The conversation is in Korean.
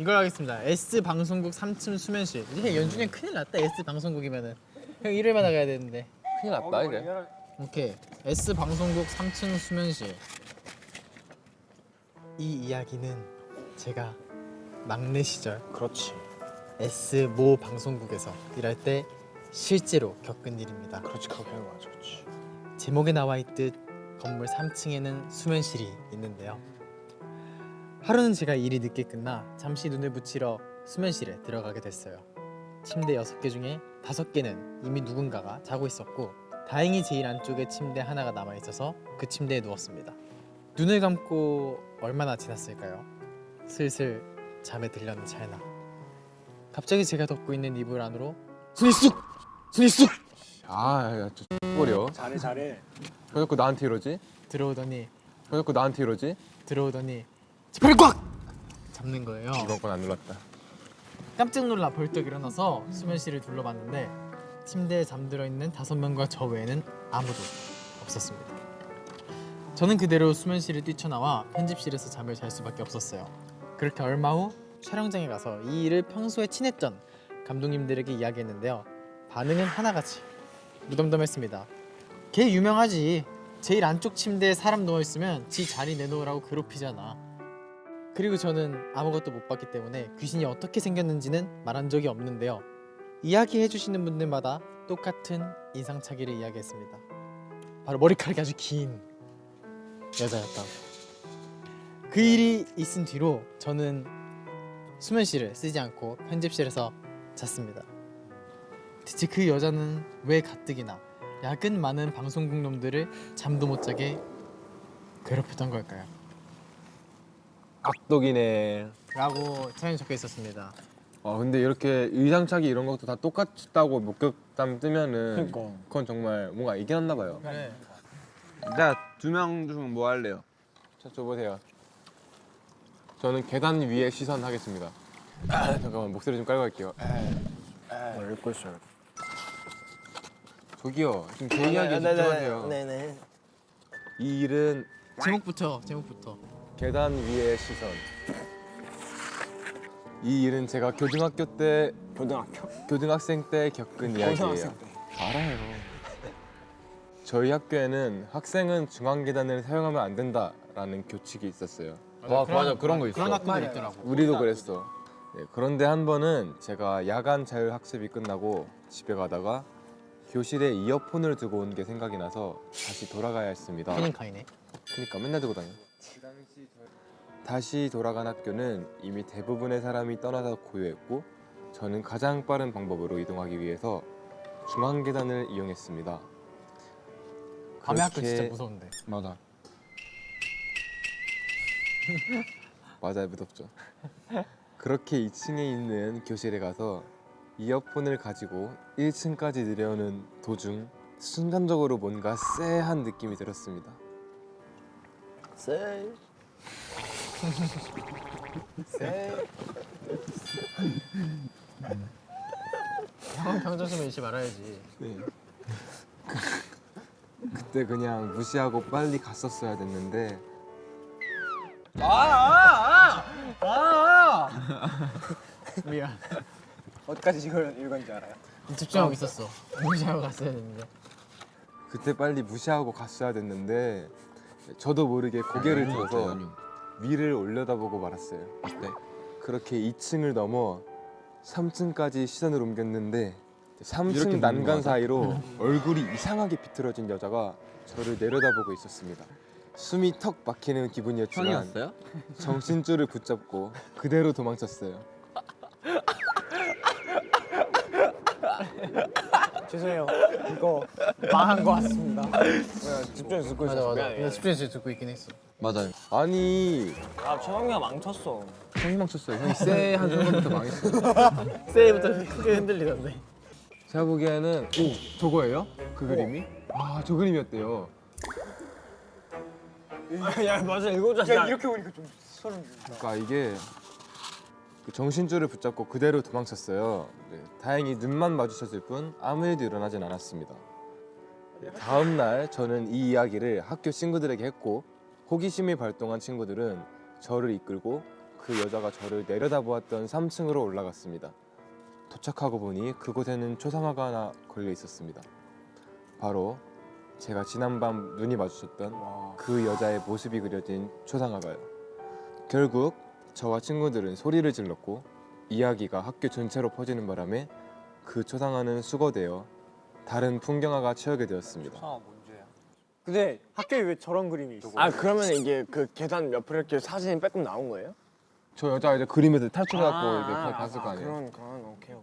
이걸 하겠습니다. S 방송국 3층 수면실. 이제 연준이 형 큰일 났다. S 방송국이면은 형 일요일마다 가야 되는데. 큰일 났다 이제. 오케이. S 방송국 3층 수면실. 이 이야기는 제가 막내 시절 그렇지. S 모 방송국에서 일할 때 실제로 겪은 일입니다. 그렇지, 그렇게 하는 거 맞아. 그렇지. 제목에 나와 있듯 건물 3층에는 수면실이 있는데요. 하루는 제가 일이 늦게 끝나 잠시 눈을 붙이러 수면실에 들어가게 됐어요. 침대 6개 중에 5개는 이미 누군가가 자고 있었고 다행히 제일 안쪽에 침대 하나가 남아있어서 그 침대에 누웠습니다. 눈을 감고 얼마나 지났을까요? 슬슬 잠에 들려는 찰나 갑자기 제가 덮고 있는 이불 안으로 손이 쑥! 손이 쑥! 아야 저 버려. 잘해, 잘해. 왜 자꾸 나한테 이러지? 들어오더니 왜 자꾸 나한테 이러지? 제 팔을 꽉! 잡는 거예요. 이번 건 안 눌렀다. 깜짝 놀라 벌떡 일어나서 수면실을 둘러봤는데 침대에 잠들어 있는 5명과 저 외에는 아무도 없었습니다. 저는 그대로 수면실을 뛰쳐나와 편집실에서 잠을 잘 수밖에 없었어요. 그렇게 얼마 후 촬영장에 가서 이 일을 평소에 친했던 감독님들에게 이야기했는데요. 반응은 하나같이 무덤덤했습니다. 걔 유명하지. 제일 안쪽 침대에 사람 누워있으면 지 자리 내놓으라고 괴롭히잖아. 그리고 저는 아무것도 못 봤기 때문에 귀신이 어떻게 생겼는지는 말한 적이 없는데요. 이야기해주시는 분들마다 똑같은 인상착의를 이야기했습니다. 바로 머리카락이 아주 긴 여자였다고. 그 일이 있은 뒤로 저는 수면실을 쓰지 않고 편집실에서 잤습니다. 대체 그 여자는 왜 가뜩이나 야근 많은 방송국 놈들을 잠도 못 자게 괴롭혔던 걸까요? 악독이네. 라고 사연이 적혀 있었습니다. 근데 이렇게 의상차기 이런 것도 다 똑같다고 목격담 뜨면은 그러니까. 그건 정말 뭔가 이겨놨나 봐요. 그래. 자, 2명 중 뭐 할래요? 자, 줘보세요. 저는 계단 위에 시선 하겠습니다. 잠깐만 목소리 좀 깔고 할게요. 읽고 있어요. 저기요, 지금 제 이야기에 집중하세요. 네네. 이 일은 제목부터. 계단 위의 시선. 이 일은 제가 교등학교 때 교등학생 때 겪은 이야기예요. 고등학생 때. 알아요. 저희 학교에는 학생은 중앙 계단을 사용하면 안 된다라는 교칙이 있었어요. 맞아 그런 거 있어. 그런 학교들 있더라고. 우리도 그랬어. 네, 그런데 한 번은 제가 야간 자율 학습이 끝나고 집에 가다가 교실에 이어폰을 두고 온 게 생각이 나서 다시 돌아가야 했습니다. 휴닝카이네. 그러니까 맨날 두고 다녀. 다시 돌아간 학교는 이미 대부분의 사람이 떠나서 고요했고 저는 가장 빠른 방법으로 이동하기 위해서 중앙 계단을 이용했습니다. 밤에 학교 진짜 무서운데. 맞아. 맞아요, 무섭죠. 그렇게 2층에 있는 교실에 가서 이어폰을 가지고 1층까지 내려오는 도중 순간적으로 뭔가 쎄한 느낌이 들었습니다. 쎄. 형 평소처럼 잊지 말아야지. 네. 그때 그냥 무시하고 빨리 갔었어야 됐는데 미안. 어디까지 이걸 읽었는지 알아요? 집중하고 있었어. 무시하고 갔어야 했는데. 그때 빨리 무시하고 갔어야 됐는데 저도 모르게 고개를 들어서 위를 올려다보고 말았어요. 네. 그렇게 2층을 넘어 3층까지 시선을 옮겼는데 3층 난간 사이로 얼굴이 이상하게 비틀어진 여자가 저를 내려다보고 있었습니다. 숨이 턱 막히는 기분이었지만 형이었어요? 정신줄을 붙잡고 그대로 도망쳤어요. 죄송해요. 이거 망한 거 같습니다. 집중해서 듣고 있었어. 맞아. 집중해서 듣고 있긴 했어. 맞아요. 아니 아, 최강이가 망쳤어. 형이 망쳤어요. 형이 쎄한 순간부터 망했어요. 세이부터 크게 흔들리던데. 제가 보기에는 저거예요? 그 그림이? 아, 저 그림이었대요. 야, 맞아. 읽어줘. 야, 이렇게 보니까 좀 소름 돋아. 그러니까 이게 그 정신줄을 붙잡고 그대로 도망쳤어요. 네, 다행히 눈만 마주쳤을 뿐 아무 일도 일어나진 않았습니다. 네, 다음 날 저는 이 이야기를 학교 친구들에게 했고 호기심이 발동한 친구들은 저를 이끌고 그 여자가 저를 내려다보았던 3층으로 올라갔습니다. 도착하고 보니 그곳에는 초상화가 하나 걸려 있었습니다. 바로 제가 지난밤 눈이 마주쳤던 그 여자의 모습이 그려진 초상화가요. 결국 저와 친구들은 소리를 질렀고 이야기가 학교 전체로 퍼지는 바람에 그 초상화는 수거되어 다른 풍경화가 채우게 되었습니다. 근데 학교에 왜 저런 그림이 있어? 아 그러면 이게 그 계단 옆으로 이렇게 사진이 빼꼼 나온 거예요? 저 여자 이제 그림에서 탈출해갖고 이렇게 갔을 거 아니에요. 그런 오케이.